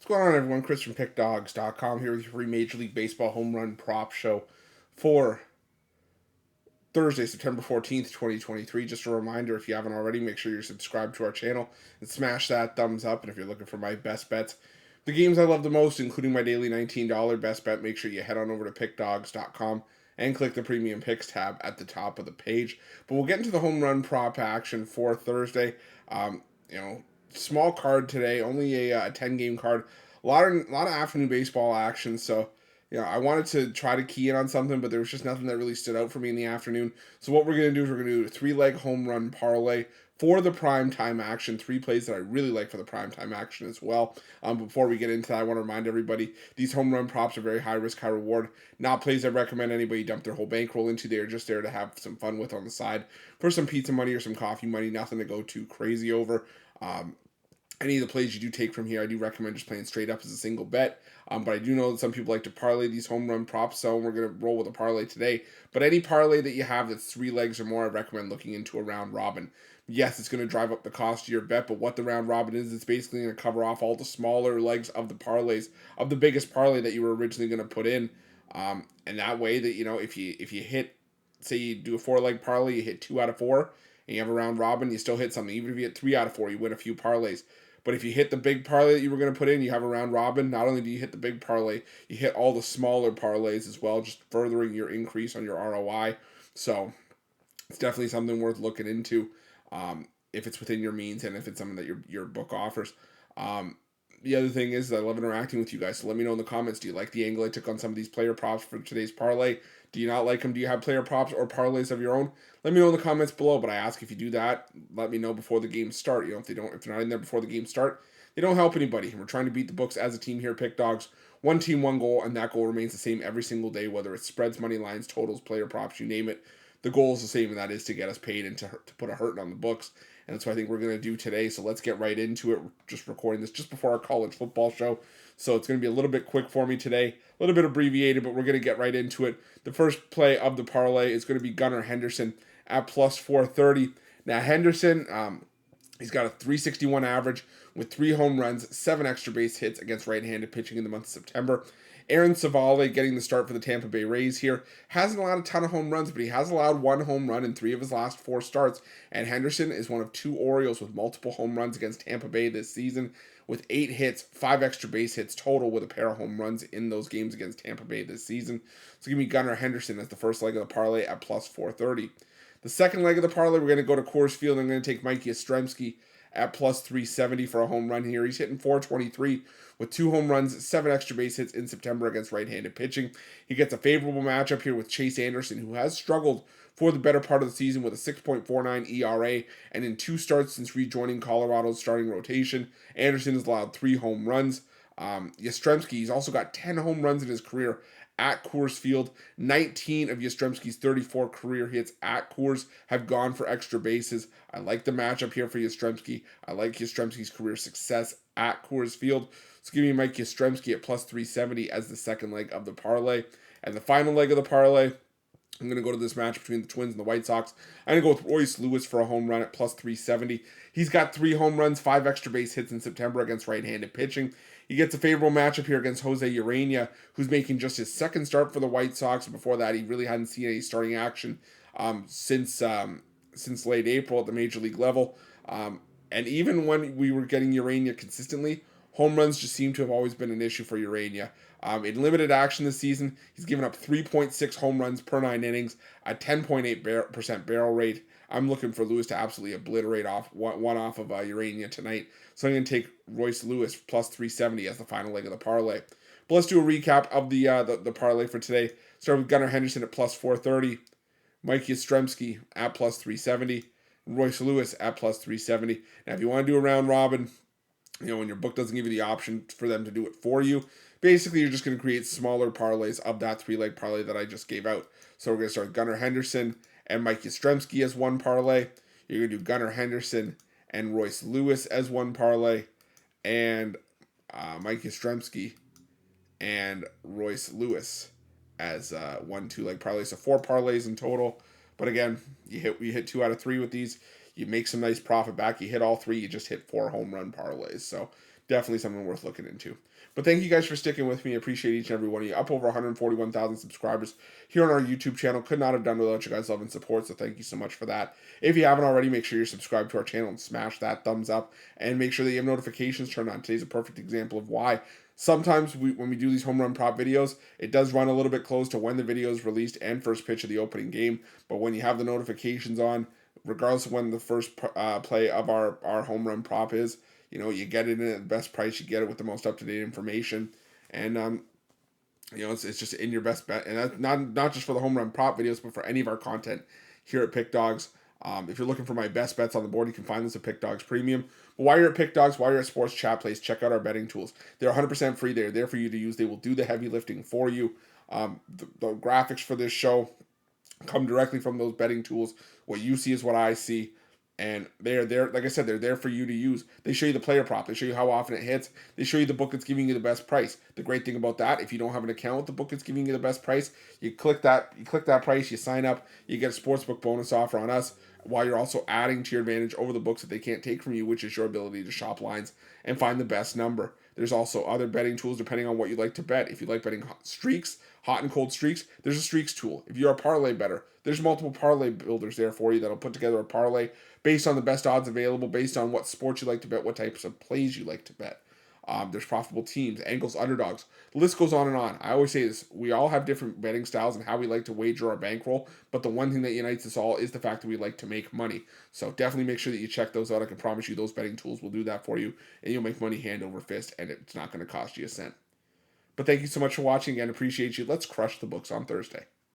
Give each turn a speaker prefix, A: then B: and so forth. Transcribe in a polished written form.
A: What's going on, everyone? Chris from Pickdawgz.com here with your free Major League Baseball home run prop show for Thursday, September 14th, 2023. Just a reminder, if you haven't already, make sure you're subscribed to our channel and smash that thumbs up. And if you're looking for my best bets, the games I love the most, including my daily $19 best bet, make sure you head on over to Pickdawgz.com and click the Premium Picks tab at the top of the page. But we'll get into the home run prop action for Thursday. Um, you know, Small card today, only a 10-game card. A lot of afternoon baseball action, so I wanted to try to key in on something, but there was just nothing that really stood out for me in the afternoon. So what we're going to do is we're going to do a three-leg home run parlay for the prime time action. Three plays that I really like for the prime time action as well. Before we get into that, I want to remind everybody these home run props are very high risk, high reward. Not plays I recommend anybody dump their whole bankroll into. They are just there to have some fun with on the side for some pizza money or some coffee money. Nothing to go too crazy over. Any of the plays you do take from here, I do recommend just playing straight up as a single bet. But I do know that some people like to parlay these home run props, so we're going to roll with a parlay today. But any parlay that you have that's 3 legs or more, I recommend looking into a round robin. Yes, it's going to drive up the cost of your bet, but what the round robin is, it's basically going to cover off all the smaller legs of the parlays, of the biggest parlay that you were originally going to put in. And that way that, if you hit, say you do a 4-leg parlay, you hit 2 out of 4, and you have a round robin, you still hit something. Even if you hit 3 out of 4, you win a few parlays. But if you hit the big parlay that you were going to put in, you have a round robin. Not only do you hit the big parlay, you hit all the smaller parlays as well, just furthering your increase on your ROI. So it's definitely something worth looking into if it's within your means and if it's something that your book offers. The other thing is I love interacting with you guys. So let me know in the comments. Do you like the angle I took on some of these player props for today's parlay? Do you not like them? Do you have player props or parlays of your own? Let me know in the comments below. But I ask, if you do that, let me know before the games start. If they're not in there before the games start, they don't help anybody. And we're trying to beat the books as a team here at Pickdawgz. One team, one goal, and that goal remains the same every single day, whether it's spreads, money lines, totals, player props, you name it. The goal is the same, and that is to get us paid and to put a hurting on the books. And that's what I think we're going to do today. So let's get right into it. We're just recording this just before our college football show. So it's going to be a little bit quick for me today, a little bit abbreviated, but we're going to get right into it. The first play of the parlay is going to be Gunnar Henderson at plus 430. Now, Henderson, he's got a 361 average with 3 home runs, 7 extra base hits against right-handed pitching in the month of September. Aaron Savale getting the start for the Tampa Bay Rays here. Hasn't allowed a ton of home runs, but he has allowed 1 home run in 3 of his last 4 starts. And Henderson is one of 2 Orioles with multiple home runs against Tampa Bay this season, with 8 hits, 5 extra base hits total, with a pair of home runs in those games against Tampa Bay this season. So give me Gunnar Henderson as the first leg of the parlay at plus 430. The second leg of the parlay, we're going to go to Coors Field. I'm going to take Mike Yastrzemski at plus 370 for a home run here. He's hitting 423 with 2 home runs, 7 extra base hits in September against right-handed pitching. He gets a favorable matchup here with Chase Anderson, who has struggled for the better part of the season with a 6.49 ERA, and in 2 starts since rejoining Colorado's starting rotation, Anderson has allowed 3 home runs. Yastrzemski, he's also got 10 home runs in his career at Coors Field. 19 of Yastrzemski's 34 career hits at Coors have gone for extra bases. I like the matchup here for Yastrzemski. I like Yastrzemski's career success at Coors Field. So give me Mike Yastrzemski at plus 370 as the second leg of the parlay. And the final leg of the parlay, I'm going to go to this match between the Twins and the White Sox. I'm going to go with Royce Lewis for a home run at plus 370. He's got 3 home runs, 5 extra base hits in September against right-handed pitching. He gets a favorable matchup here against Jose Urena, who's making just his second start for the White Sox. Before that, he really hadn't seen any starting action since late April at the Major League level. And even when we were getting Urena consistently, home runs just seem to have always been an issue for Urena. In limited action this season, he's given up 3.6 home runs per 9 innings, a 10.8% barrel rate. I'm looking for Lewis to absolutely obliterate one off of Urena tonight. So I'm going to take Royce Lewis plus 370 as the final leg of the parlay. But let's do a recap of the parlay for today. Start with Gunnar Henderson at plus 430, Mike Yastrzemski at plus 370, Royce Lewis at plus 370. Now, if you want to do a round robin, when your book doesn't give you the option for them to do it for you, basically you're just going to create smaller parlays of that 3-leg parlay that I just gave out. So we're going to start Gunnar Henderson and Mike Yastrzemski as one parlay. You're going to do Gunnar Henderson and Royce Lewis as one parlay, and Mike Yastrzemski and Royce Lewis as 1 2-leg parlay. So 4 parlays in total. But again, you hit 2 out of 3 with these. You make some nice profit back. You hit all 3. You just hit 4 home run parlays. So definitely something worth looking into. But thank you guys for sticking with me. I appreciate each and every one of you. Up over 141,000 subscribers here on our YouTube channel. Could not have done without you guys' love and support, so thank you so much for that. If you haven't already, make sure you're subscribed to our channel and smash that thumbs up. And make sure that you have notifications turned on. Today's a perfect example of why. Sometimes when we do these home run prop videos, it does run a little bit close to when the video is released and first pitch of the opening game. But when you have the notifications on, regardless of when the first play of our home run prop is, you get it in at the best price. You get it with the most up-to-date information. And, it's just in your best bet. And that's not just for the home run prop videos, but for any of our content here at Pickdawgz. If you're looking for my best bets on the board, you can find this at Pickdawgz Premium. But while you're at Pickdawgz, while you're at Sports Chat Place, check out our betting tools. They're 100% free. They're there for you to use. They will do the heavy lifting for you. The graphics for this show come directly from those betting tools. What you see is what I see. And they're there, like I said, they're there for you to use. They show you the player prop. They show you how often it hits. They show you the book that's giving you the best price. The great thing about that, if you don't have an account with the book that's giving you the best price, you click that price, you sign up, you get a sportsbook bonus offer on us, while you're also adding to your advantage over the books that they can't take from you, which is your ability to shop lines and find the best number. There's also other betting tools depending on what you like to bet. If you like betting streaks, hot and cold streaks, there's a streaks tool. If you're a parlay bettor, there's multiple parlay builders there for you that'll put together a parlay based on the best odds available, based on what sports you like to bet, what types of plays you like to bet. There's profitable teams, angles, underdogs. The list goes on and on. I always say this. We all have different betting styles and how we like to wager our bankroll, but the one thing that unites us all is the fact that we like to make money. So definitely make sure that you check those out. I can promise you those betting tools will do that for you, and you'll make money hand over fist, and it's not going to cost you a cent. But thank you so much for watching. Again, appreciate you. Let's crush the books on Thursday.